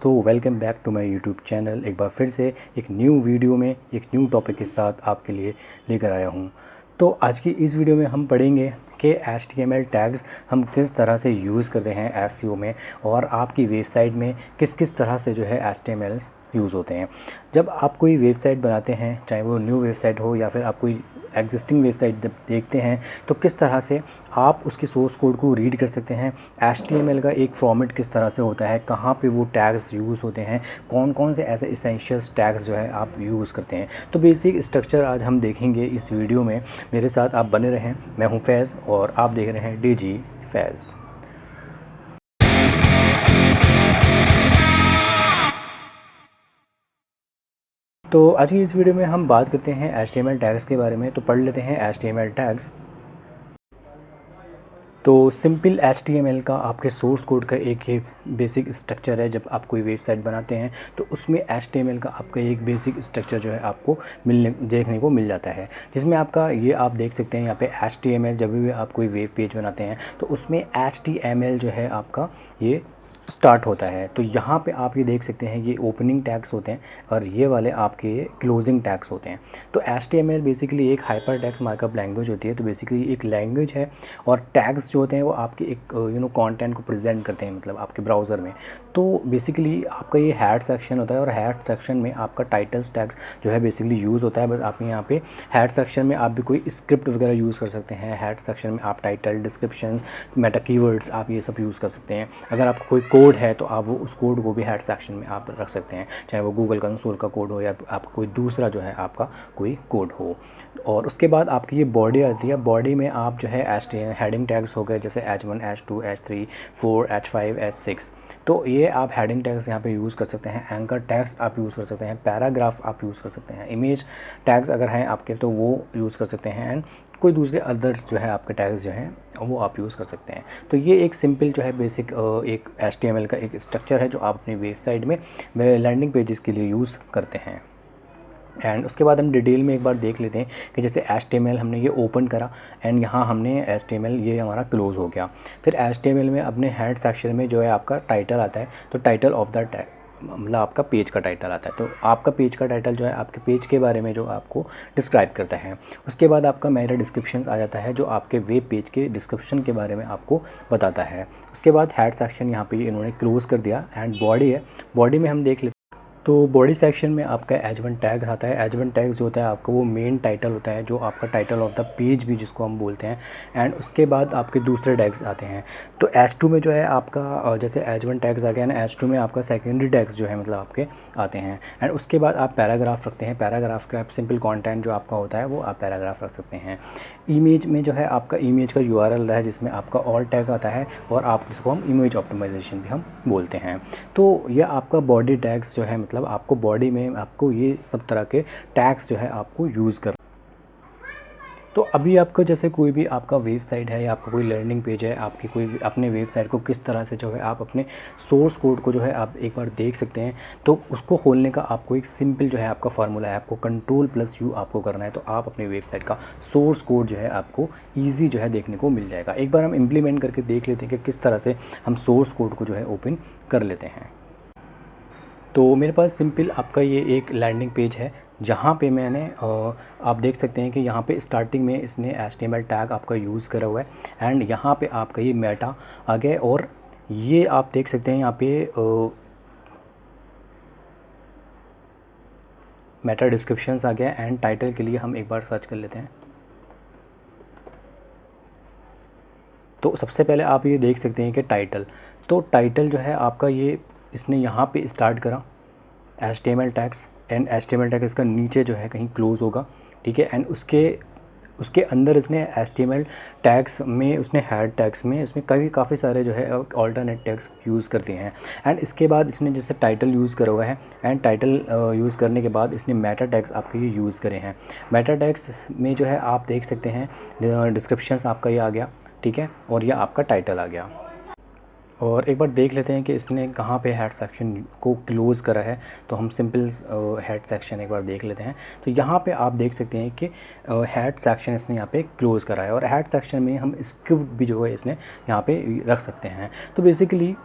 दोस्तों, welcome back to my YouTube channel. एक बार फिर से एक न्यू वीडियो में एक न्यू टॉपिक के साथ आपके लिए लेकर आया हूं। तो आज की इस वीडियो में हम पढ़ेंगे कि HTML टैग्स हम किस तरह से यूज़ करते हैं SEO में, और आपकी वेबसाइट में किस किस तरह से जो है HTML यूज़ होते हैं। जब आप कोई वेबसाइट बनाते हैं, चाहे वो न्यू वेबसाइट हो या फिर आप कोई एग्जिस्टिंग वेबसाइट जब देखते हैं, तो किस तरह से आप उसके सोर्स कोड को रीड कर सकते हैं। HTML का एक फॉर्मेट किस तरह से होता है, कहाँ पे वो टैग्स यूज़ होते हैं, कौन कौन से ऐसे इसेंशियल्स टैग्स जो है आप यूज़ करते हैं। तो बेसिक स्ट्रक्चर आज हम देखेंगे इस वीडियो में। मेरे साथ आप बने रहें। मैं हूँ फैज़ और आप देख रहे हैं DG फैज़। तो आज की इस वीडियो में हम बात करते हैं HTML टैग्स के बारे में। तो पढ़ लेते हैं HTML टैग्स। तो सिंपल HTML का आपके सोर्स कोड का एक ही बेसिक स्ट्रक्चर है। जब आप कोई वेबसाइट बनाते हैं तो उसमें HTML का आपका एक बेसिक स्ट्रक्चर जो है आपको देखने को मिल जाता है, जिसमें आपका ये आप देख सकते हैं यहाँ पे HTML। जब भी आप कोई वेब पेज बनाते हैं तो उसमें HTML जो है आपका ये स्टार्ट होता है। तो यहाँ पे आप ये देख सकते हैं, ये ओपनिंग टैग्स होते हैं और ये वाले आपके क्लोजिंग टैग्स होते हैं। तो HTML बेसिकली एक हाइपर टेक्स्ट मार्कअप लैंग्वेज होती है। तो बेसिकली एक लैंग्वेज है, और टैग्स जो होते हैं वो आपके एक कंटेंट को प्रेजेंट करते हैं, मतलब आपके ब्राउज़र में। तो बेसिकली आपका ये हेड सेक्शन होता है, और हेड सेक्शन में आपका टाइटल्स टैग्स जो है बेसिकली यूज़ होता है। बस आप यहाँ पे हेड सेक्शन में आप भी कोई स्क्रिप्ट वगैरह यूज़ कर सकते हैं। हेड सेक्शन में आप टाइटल, डिस्क्रिप्शंस, मेटा कीवर्ड्स आप ये सब यूज़ कर सकते हैं। अगर आपको कोई कोड है तो आप वो उस कोड को भी हेड सेक्शन में आप रख सकते हैं, चाहे वो गूगल कंसोल का कोड हो या आपका कोई दूसरा जो है आपका कोई कोड हो। और उसके बाद आपकी ये बॉडी आती है। बॉडी में आप जो है हेडिंग टैग्स हो गए, जैसे H1, H2, H3, 4, H5, H6। तो ये आप हेडिंग टैग्स यहाँ पे यूज़ कर सकते हैं। एंकर टैग्स आप यूज़ कर सकते हैं। पैराग्राफ आप यूज़ कर सकते हैं। इमेज टैग्स अगर हैं आपके तो वो यूज़ कर सकते हैं। एंड कोई दूसरे अदर जो है आपके टैग्स जो हैं वो आप यूज़ कर सकते हैं। तो ये एक सिंपल जो है बेसिक एक HTML का एक स्ट्रक्चर है जो आप अपनी वेबसाइट में लैंडिंग पेजेस के लिए यूज़ करते हैं। एंड उसके बाद हम डिटेल में एक बार देख लेते हैं कि जैसे HTML हमने ये ओपन करा एंड यहाँ हमने HTML ये हमारा क्लोज़ हो गया। फिर HTML में अपने हेड सेक्शन में जो है आपका टाइटल आता है। तो टाइटल ऑफ द टैग मतलब आपका पेज का टाइटल आता है। तो आपका पेज का टाइटल जो है आपके पेज के बारे में जो आपको डिस्क्राइब करता है। उसके बाद आपका मेटा डिस्क्रिप्शंस आ जाता है, जो आपके वेब पेज के डिस्क्रिप्शन के बारे में आपको बताता है। उसके बाद हेड सेक्शन यहाँ पे इन्होंने क्लोज़ कर दिया। एंड बॉडी है, बॉडी में हम देख लेते हैं। तो बॉडी सेक्शन में आपका H1 टैग आता है। H1 टैग जो होता है आपका वो मेन टाइटल होता है, जो आपका टाइटल ऑफ द पेज भी जिसको हम बोलते हैं। एंड उसके बाद आपके दूसरे टैग्स आते हैं। तो H2 में जो है आपका जैसे H1 टैग्स आ गया ना, H2 में आपका सेकेंडरी टैग्स जो है मतलब आपके आते हैं। एंड उसके बाद आप पैराग्राफ रखते हैं। पैराग्राफ का सिंपल कंटेंट जो आपका होता है वो आप पैराग्राफ रख सकते हैं। इमेज में जो है आपका इमेज का URL है, जिसमें आपका ऑल टैग आता है, और आप जिसको हम इमेज ऑप्टिमाइजेशन भी हम बोलते हैं। तो ये आपका बॉडी टैग्स जो है, मतलब आपको बॉडी में आपको ये सब तरह के टैग्स जो है आपको यूज़ कर। तो अभी आपका जैसे कोई भी आपका वेबसाइट है या आपका कोई लर्निंग पेज है, आपकी कोई अपने वेबसाइट को किस तरह से जो है आप अपने सोर्स कोड को जो है आप एक बार देख सकते हैं। तो उसको खोलने का आपको एक सिंपल जो है आपका फार्मूला है, आपको Ctrl+U आपको करना है। तो आप अपने वेबसाइट का सोर्स कोड जो है आपको ईजी जो है देखने को मिल जाएगा। एक बार हम इम्प्लीमेंट करके देख लेते हैं कि किस तरह से हम सोर्स कोड को जो है ओपन कर लेते हैं। तो मेरे पास सिंपल आपका ये एक लैंडिंग पेज है, जहाँ पे मैंने आप देख सकते हैं कि यहाँ पे स्टार्टिंग में इसने HTML टैग आपका यूज़ करा हुआ है। एंड यहाँ पे आपका ये मेटा आ गया, और ये आप देख सकते हैं यहाँ पे मेटा डिस्क्रिप्शंस आ गया। एंड टाइटल के लिए हम एक बार सर्च कर लेते हैं। तो सबसे पहले आप ये देख सकते हैं कि टाइटल, तो टाइटल जो है आपका ये इसने यहाँ पे स्टार्ट करा HTML tags. And HTML tag इसका नीचे जो है कहीं क्लोज़ होगा, ठीक है। एंड उसके अंदर इसने HTML टैग्स में उसने हेड टैग्स में इसमें काफ़ी सारे जो है ऑल्टरनेट टैग्स यूज़ करते हैं। एंड इसके बाद इसने जैसे टाइटल यूज़ करा हुआ है, एंड टाइटल यूज़ करने के बाद इसने मेटा टैग्स आपके ये यूज़ करे हैं। मेटा टैग्स में जो है आप देख सकते हैं डिस्क्रिप्शंस आपका ये आ गया, ठीक है, और ये आपका टाइटल आ गया। और एक बार देख लेते हैं कि इसने कहाँ पे हेड सेक्शन को क्लोज़ करा है। तो हम सिंपल हेड सेक्शन एक बार देख लेते हैं। तो यहाँ पे आप देख सकते हैं कि हेड सेक्शन इसने यहाँ पे क्लोज़ करा है, और हेड सेक्शन में हम स्क्रिप्ट भी जो है इसने यहाँ पे रख सकते हैं। तो बेसिकली